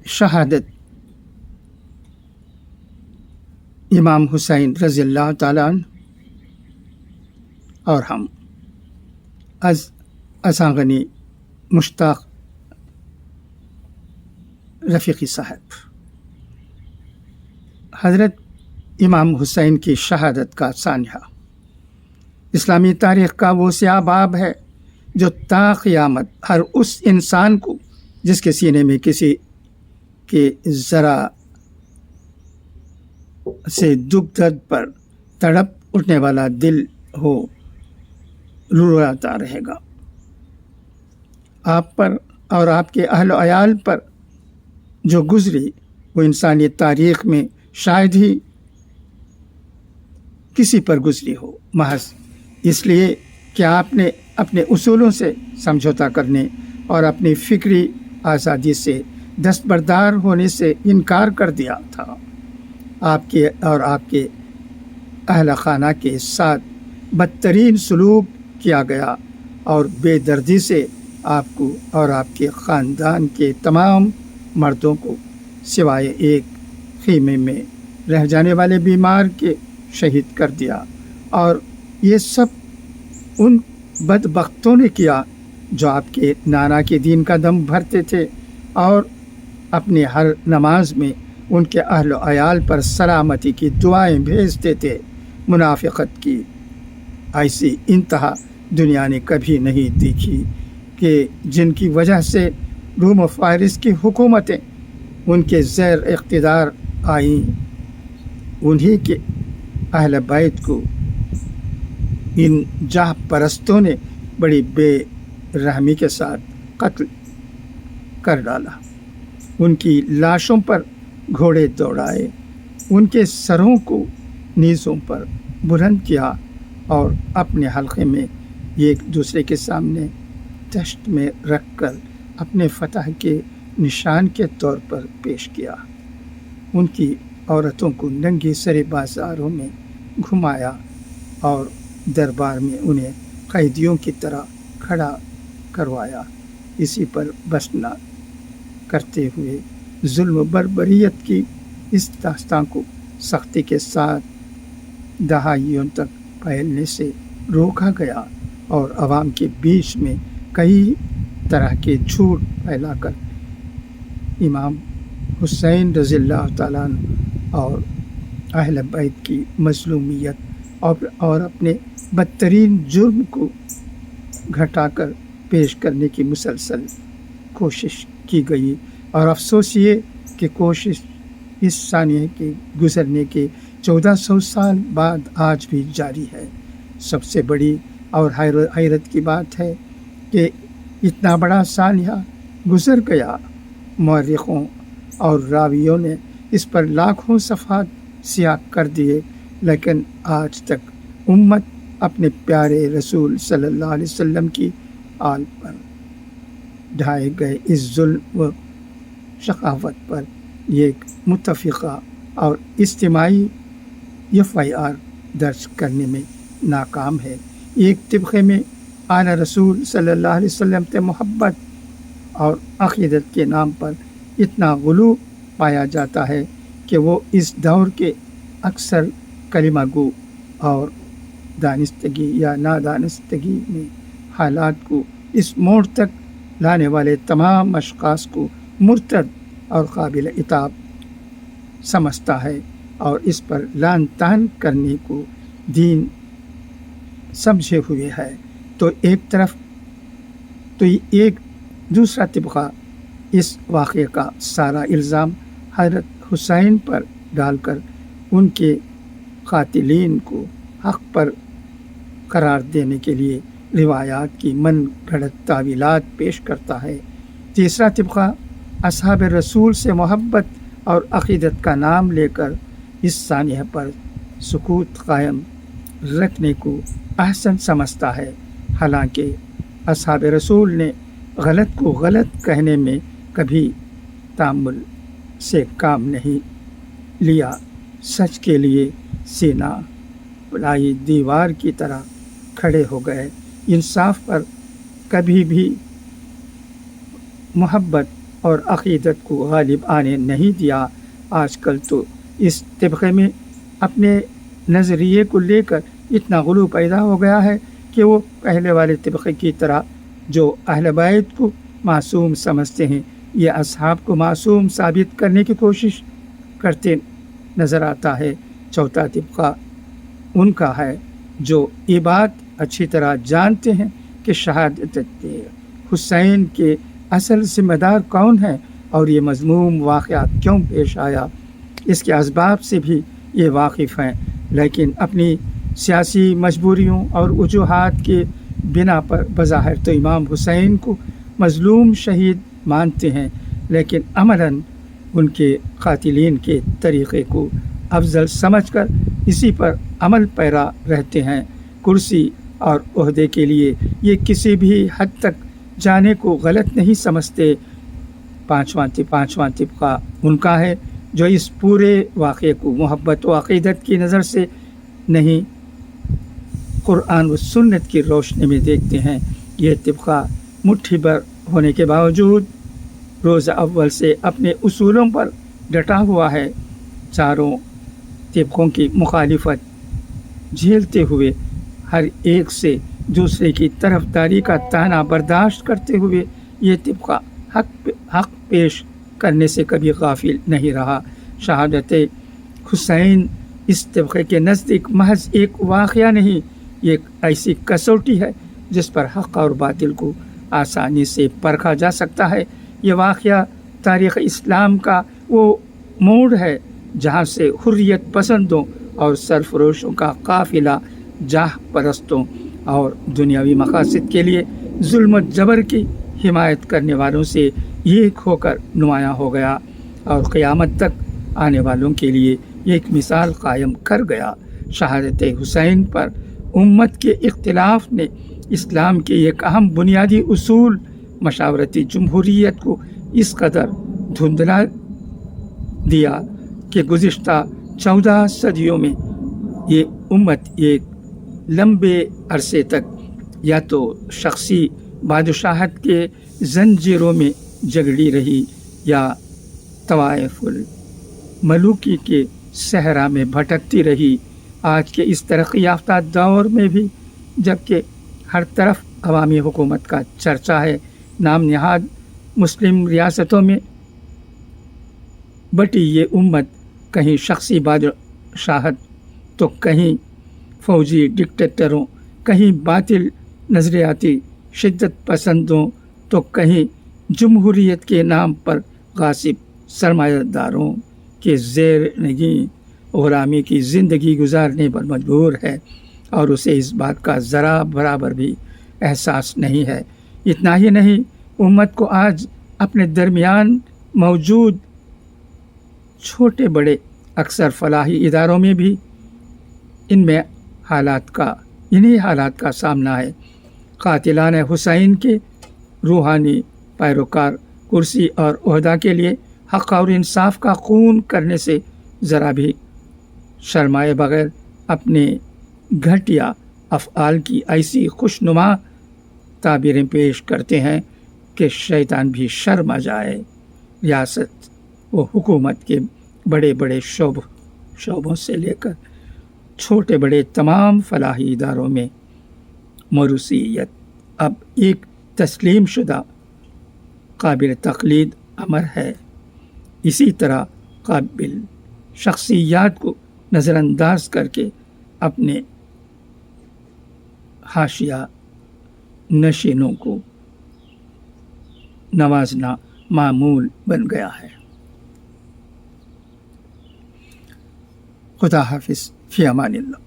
شہادت امام حسین رضی اللہ تعالیٰ عنہ اور ہم از غنی مشتاق رفیقی صاحب، حضرت امام حسین کی شہادت کا سانحہ اسلامی تاریخ کا وہ سیاہ باب ہے جو تا قیامت ہر اس انسان کو جس کے سینے میں کسی کے ذرا سے دکھ درد پر تڑپ اٹھنے والا دل ہو رلاتا رہے گا۔ آپ پر اور آپ کے اہل و عیال پر جو گزری وہ انسانی تاریخ میں شاید ہی کسی پر گزری ہو، محض اس لیے کہ آپ نے اپنے اصولوں سے سمجھوتا کرنے اور اپنی فکری آزادی سے دستبردار ہونے سے انکار کر دیا تھا۔ آپ کے اور آپ کے اہل خانہ کے ساتھ بدترین سلوک کیا گیا اور بے دردی سے آپ کو اور آپ کے خاندان کے تمام مردوں کو سوائے ایک خیمے میں رہ جانے والے بیمار کے شہید کر دیا، اور یہ سب ان بدبختوں نے کیا جو آپ کے نانا کے دین کا دم بھرتے تھے اور اپنے ہر نماز میں ان کے اہل و عیال پر سلامتی کی دعائیں بھیجتے تھے۔ منافقت کی ایسی انتہا دنیا نے کبھی نہیں دیکھی کہ جن کی وجہ سے روم و فارس کی حکومتیں ان کے زیر اقتدار آئیں، انہی کے اہل بیت کو ان جاہ پرستوں نے بڑی بے رحمی کے ساتھ قتل کر ڈالا، ان کی لاشوں پر گھوڑے دوڑائے، ان کے سروں کو نیزوں پر بلند کیا اور اپنے حلقے میں ایک دوسرے کے سامنے دشت میں رکھ کر اپنے فتح کے نشان کے طور پر پیش کیا۔ ان کی عورتوں کو ننگی سرے بازاروں میں گھمایا اور دربار میں انہیں قیدیوں کی طرح کھڑا کروایا۔ اسی پر بس نہ کرتے ہوئے ظلم و بربریت کی اس داستان کو سختی کے ساتھ دہائیوں تک پھیلنے سے روکا گیا اور عوام کے بیچ میں کئی طرح کے جھوٹ پھیلا کر امام حسین رضی اللہ تعالیٰ عنہ اور اہل بیت کی مظلومیت اور اپنے بدترین جرم کو گھٹا کر پیش کرنے کی مسلسل کوشش کی گئی، اور افسوس یہ کہ کوشش اس سانحے کے گزرنے کے 1400 سال بعد آج بھی جاری ہے۔ سب سے بڑی اور حیرت کی بات ہے کہ اتنا بڑا سانحہ گزر گیا، مورخوں اور راویوں نے اس پر لاکھوں صفحات سیاق کر دیے، لیکن آج تک امت اپنے پیارے رسول صلی اللہ علیہ وسلم کی آل پر ڈھائے گئے اس ظلم و شقاوت پر ایک متفقہ اور اجتماعی FIR درج کرنے میں ناکام ہے۔ ایک طبقے میں اعلیٰ رسول صلی اللہ علیہ وسلم سے محبت اور عقیدت کے نام پر اتنا غلو پایا جاتا ہے کہ وہ اس دور کے اکثر کلمہ گو اور دانستگی یا نادانستگی میں حالات کو اس موڑ تک لانے والے تمام اشخاص کو مرتد اور قابل عتاب سمجھتا ہے اور اس پر لعن طعن کرنے کو دین سمجھے ہوئے ہے، تو ایک دوسرا طبقہ اس واقعے کا سارا الزام حضرت حسین پر ڈال کر ان کے قاتلین کو حق پر قرار دینے کے لیے روایات کی من گھڑت تعویلات پیش کرتا ہے۔ تیسرا طبقہ اصحاب رسول سے محبت اور عقیدت کا نام لے کر اس سانحے پر سکوت قائم رکھنے کو احسن سمجھتا ہے، حالانکہ اصحاب رسول نے غلط کو غلط کہنے میں کبھی تامل سے کام نہیں لیا، سچ کے لیے سینہ پلائی دیوار کی طرح کھڑے ہو گئے، انصاف پر کبھی بھی محبت اور عقیدت کو غالب آنے نہیں دیا۔ آج کل تو اس طبقے میں اپنے نظریے کو لے کر اتنا غلو پیدا ہو گیا ہے کہ وہ پہلے والے طبقے کی طرح جو اہل بیت کو معصوم سمجھتے ہیں، یہ اصحاب کو معصوم ثابت کرنے کی کوشش کرتے نظر آتا ہے۔ چوتھا طبقہ ان کا ہے جو یہ بات اچھی طرح جانتے ہیں کہ شہادت حسین کے اصل ذمہ دار کون ہے اور یہ مذموم واقعہ کیوں پیش آیا، اس کے اسباب سے بھی یہ واقف ہیں، لیکن اپنی سیاسی مجبوریوں اور وجوہات کے بنا پر بظاہر تو امام حسین کو مظلوم شہید مانتے ہیں، لیکن عملاً ان کے قاتلین کے طریقے کو افضل سمجھ کر اسی پر عمل پیرا رہتے ہیں۔ کرسی اور عہدے کے لیے یہ کسی بھی حد تک جانے کو غلط نہیں سمجھتے۔ پانچواں طبقہ ان کا ہے جو اس پورے واقعے کو محبت و عقیدت کی نظر سے نہیں، قرآن و سنت کی روشنی میں دیکھتے ہیں۔ یہ طبقہ مٹھی بھر ہونے کے باوجود روز اول سے اپنے اصولوں پر ڈٹا ہوا ہے۔ چاروں طبقوں کی مخالفت جھیلتے ہوئے، ہر ایک سے دوسرے کی طرفداری کا طعنہ برداشت کرتے ہوئے، یہ طبقہ حق پیش کرنے سے کبھی غافل نہیں رہا۔ شہادت حسین اس طبقے کے نزدیک محض ایک واقعہ نہیں، یہ ایک ایسی کسوٹی ہے جس پر حق اور باطل کو آسانی سے پرکھا جا سکتا ہے۔ یہ واقعہ تاریخ اسلام کا وہ موڑ ہے جہاں سے حریت پسندوں اور سرفروشوں کا قافلہ جاہ پرستوں اور دنیاوی مقاصد کے لیے ظلم و جبر کی حمایت کرنے والوں سے ایک ہو کر نمایاں ہو گیا اور قیامت تک آنے والوں کے لیے ایک مثال قائم کر گیا۔ شہادت حسین پر امت کے اختلاف نے اسلام کے ایک اہم بنیادی اصول مشاورتی جمہوریت کو اس قدر دھندلا دیا کہ گزشتہ 14 صدیوں میں یہ امت ایک لمبے عرصے تک یا تو شخصی بادشاہت کے زنجیروں میں جگڑی رہی یا طوائف الملوکی کے صحرا میں بھٹکتی رہی۔ آج کے اس ترقی یافتہ دور میں بھی جبکہ ہر طرف عوامی حکومت کا چرچا ہے، نام نہاد مسلم ریاستوں میں بٹی یہ امت کہیں شخصی بادشاہت تو کہیں فوجی ڈکٹیٹروں، کہیں باطل نظریاتی شدت پسندوں تو کہیں جمہوریت کے نام پر غاصب سرمایہ داروں کے زیر نگین غلامی کی زندگی گزارنے پر مجبور ہے، اور اسے اس بات کا ذرا برابر بھی احساس نہیں ہے۔ اتنا ہی نہیں، امت کو آج اپنے درمیان موجود چھوٹے بڑے اکثر فلاحی اداروں میں بھی انہی حالات کا سامنا ہے۔ قاتلان حسین کے روحانی پیروکار کرسی اور عہدہ کے لیے حق اور انصاف کا خون کرنے سے ذرا بھی شرمائے بغیر اپنے گھٹیا افعال کی ایسی خوشنما تعبیریں پیش کرتے ہیں کہ شیطان بھی شرما جائے۔ ریاست و حکومت کے بڑے بڑے شعبوں سے لے کر چھوٹے بڑے تمام فلاحی اداروں میں موروثیت اب ایک تسلیم شدہ قابل تقلید امر ہے۔ اسی طرح قابل شخصیات کو نظر انداز کر کے اپنے حاشیہ نشینوں کو نوازنا معمول بن گیا ہے۔ خدا حافظ، فی امان اللہ۔